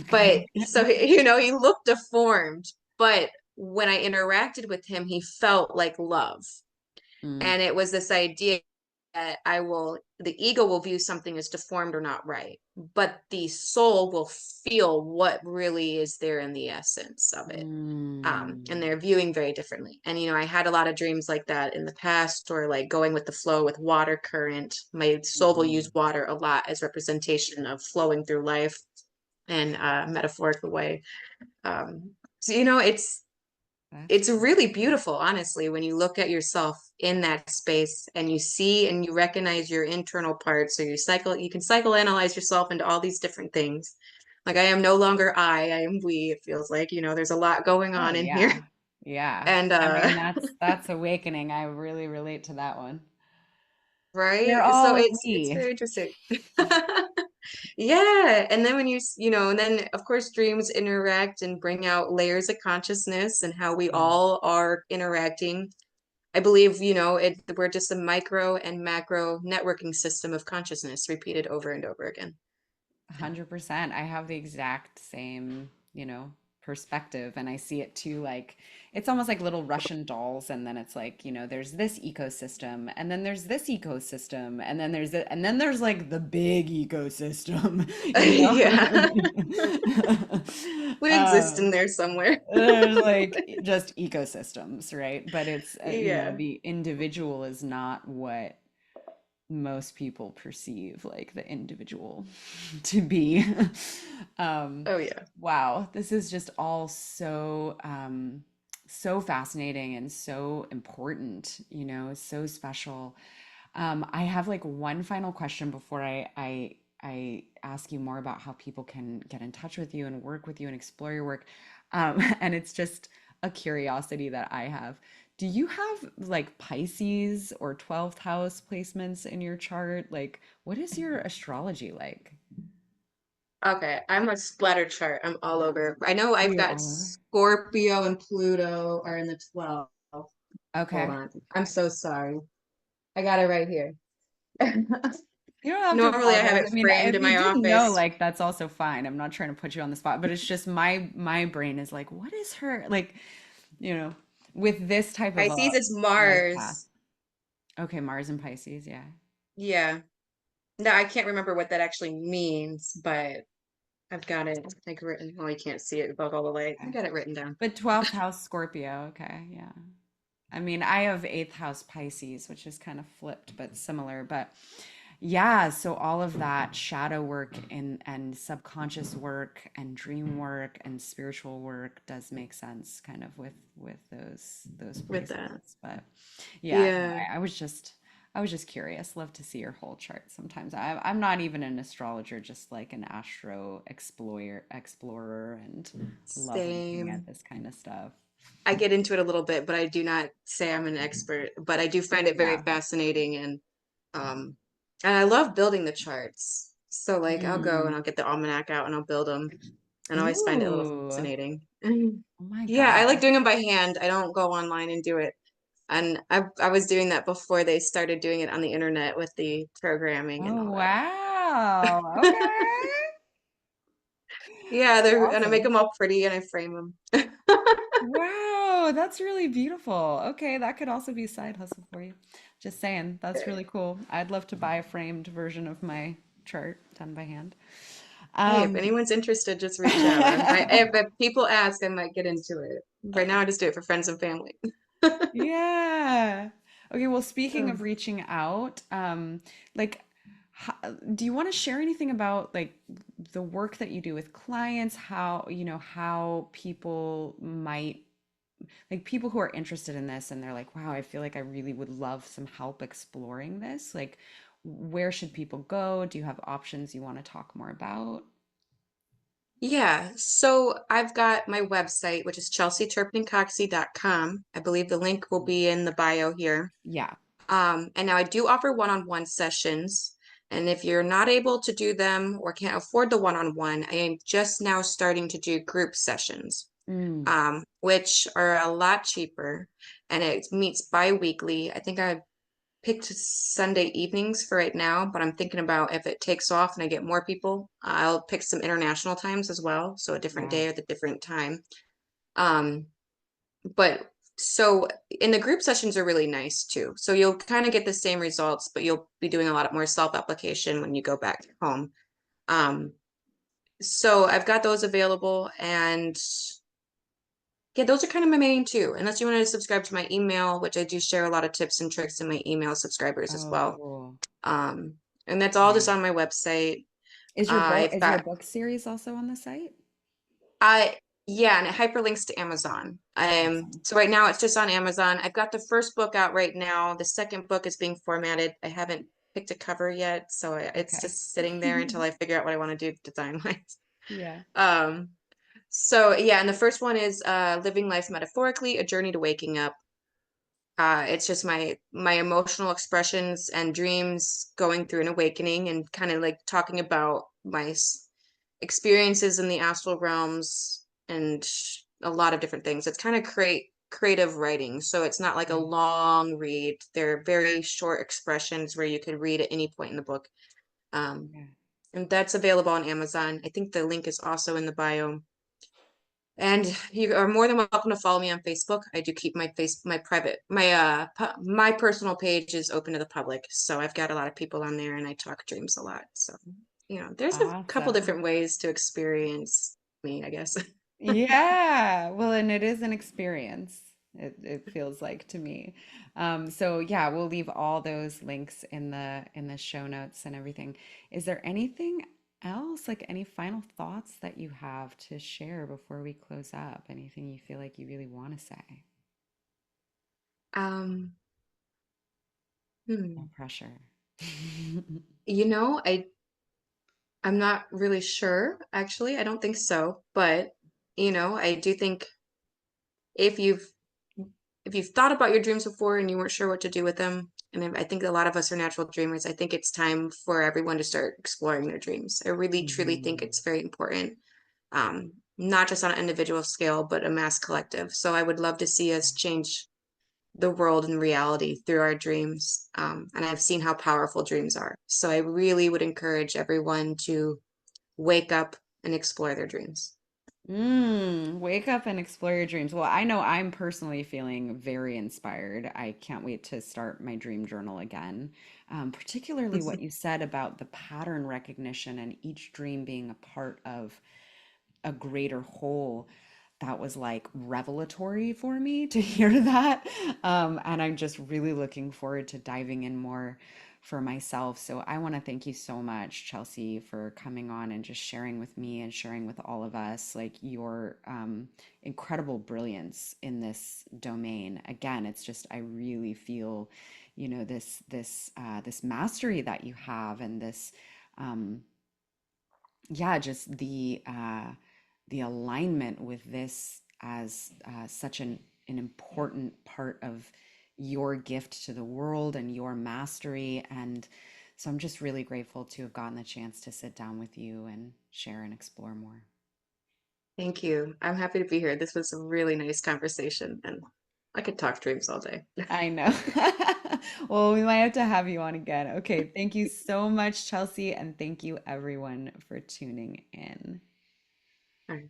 But Okay. so, he looked deformed, but when I interacted with him, he felt like love. Mm. And it was this idea that the ego will view something as deformed or not right, but the soul will feel what really is there in the essence of it. And Mm. they're viewing very differently. And, I had a lot of dreams like that in the past, or like going with the flow with water current. My soul will use Mhm. water a lot as representation of flowing through life in a metaphorical way. So, it's That's it's cool. really beautiful, honestly, when you look at yourself in that space and you see and you recognize your internal parts. So you can psychoanalyze yourself into all these different things. Like I am no longer I am we, it feels like, there's a lot going Oh on in here. yeah. Yeah. And I mean, that's awakening. I really relate to that one. We're right. So all it's we. very interesting. Yeah. And then when and then of course dreams interact and bring out layers of consciousness and how we Mm. all are interacting. I believe, we're just a micro and macro networking system of consciousness repeated over and over again. 100%. I have the exact same, perspective. And I see it too, like, it's almost like little Russian dolls. And then it's like, there's this ecosystem, and then there's this ecosystem, and then there's it, and then there's like the big ecosystem, Yeah. We exist Uh, in there somewhere. there's like just ecosystems, right? But it's, Yeah. the individual is not what most people perceive like the individual to be. um Oh yeah. wow, this is just all so so fascinating and so important, so special. I have like one final question before I ask you more about how people can get in touch with you and work with you and explore your work. And it's just a curiosity that I have. Do you have like Pisces or 12th house placements in your chart? Like, what is your astrology like? Okay. I'm a splatter chart. I'm all over. I know Oh, I've you're got all over. Scorpio and Pluto are in the 12th. Hold Okay. on. I'm so sorry. I got it right here. You don't have to Normally I have apologize. it I mean, framed if in you my didn't know, office. like that's also fine. I'm not trying to put you on the spot, but it's just my brain is like, what is her like, you know, with this type of a Pisces is life path. Mars. Okay, Mars and Pisces, yeah. Yeah. No, I can't remember what that actually means, but I've got it like written. Well, you can't see it above all the light. I Okay. got it written down. But 12th house Scorpio, okay, yeah. I mean, I have eighth house Pisces, which is kind of flipped but similar. But yeah, so all of that shadow work and subconscious work and dream work and spiritual work does make sense kind of with those With that. placements. But yeah, no, Yeah. I was just curious. Love to see your whole chart sometimes. I'm not even an astrologer, just like an astro explorer and love looking at Same. this kind of stuff. I get into it a little bit, but I do not say I'm an expert, but I do find it very Yeah. fascinating um and I love building the charts. So like I'll go and Mm. I'll get the almanac out and I'll build them and I always find it a little Ooh. fascinating. Oh my Yeah, I like gosh. doing them by hand. I don't go online and do it. And I was doing that before they started doing it on the internet with the programming and Oh all that. wow. Okay. Yeah, That's and I make awesome. them all pretty and I frame them. Wow, that's really beautiful. Okay, that could also be a side hustle for you. Just saying, that's really cool. I'd love to buy a framed version of my chart done by hand. Hey, if Um, anyone's interested, just reach out. If people ask, I might get into it. Right now, I just do it for friends and family. yeah. Okay, well, speaking Oh. of reaching out, like, how, do you want to share anything about like the work that you do with clients, how people might like people who are interested in this and they're like, wow, I feel like I really would love some help exploring this. Like, where should people go? Do you have options you want to talk more about? Yeah, so I've got my website, which is chelseaturpeningcoxsey.com. I believe the link will be in the bio here. Yeah. And now I do offer one-on-one sessions. And if you're not able to do them or can't afford the one-on-one, I am just now starting to do group sessions, Mm, which are a lot cheaper and it meets bi-weekly. I think I picked Sunday evenings for right now, but I'm thinking about if it takes off and I get more people, I'll pick some international times as well. So a different yeah. day or the different time. Um, but so in the group sessions are really nice too. So you'll kind of get the same results, but you'll be doing a lot more self-application when you go back home. Um, so I've got those available and yeah, those are kind of my main two. Unless you want to subscribe to my email, which I do share a lot of tips and tricks in my email subscribers as Oh, well. cool. Um, and that's all just Nice. on my website. Is your book I've is your got book series also on the site? I Yeah, and it hyperlinks to Amazon. Awesome. So right now it's just on Amazon. I've got the first book out right now. The second book is being formatted. I haven't picked a cover yet, so it's Okay. just sitting there until I figure out what I want to do design-wise. Yeah. Um, so yeah, and the first one is Living Life Metaphorically, A Journey to Waking Up. It's just my emotional expressions and dreams going through an awakening and kind of like talking about my experiences in the astral realms and a lot of different things. It's kind of creative writing, so it's not like a Right. long read. They're very short expressions where you could read at any point in the book. Um, Yeah. and that's available on Amazon. I think the link is also in the bio. And you are more than welcome to follow me on Facebook. I do keep my private my personal page is open to the public. So I've got a lot of people on there and I talk dreams a lot. So, there's a couple Awesome. different ways to experience me, I guess. Yeah. Well, and it is an experience. It feels like to me. So yeah, we'll leave all those links in the show notes and everything. Is there anything else, like any final thoughts that you have to share before we close up? Anything you feel like you really want to say? Um, No hmm. pressure. I'm not really sure, actually. I don't think so, but I do think if you've if you've thought about your dreams before and you weren't sure what to do with them, and I think a lot of us are natural dreamers, I think it's time for everyone to start exploring their dreams. I really truly think Mhm. it's very important, not just on an individual scale, but a mass collective. So I would love to see us change the world and reality through our dreams. And I've seen how powerful dreams are. So I really would encourage everyone to wake up and explore their dreams. Wake up and explore your dreams. Well, I know I'm personally feeling very inspired. I can't wait to start my dream journal again. Particularly what you said about the pattern recognition and each dream being a part of a greater whole. That was like revelatory for me to hear that. And I'm just really looking forward to diving in more for myself. So I want to thank you so much, Chelsey, for coming on and just sharing with me and sharing with all of us like your incredible brilliance in this domain. Again, it's just I really feel, this mastery that you have and this um, yeah, just the alignment with this as such an important part of your gift to the world and your mastery. And so I'm just really grateful to have gotten the chance to sit down with you and share and explore more. Thank you. I'm happy to be here. This was a really nice conversation, and I could talk dreams all day. I know. Well, we might have to have you on again. Okay, thank you so much, Chelsey, and thank you everyone for tuning in. All right.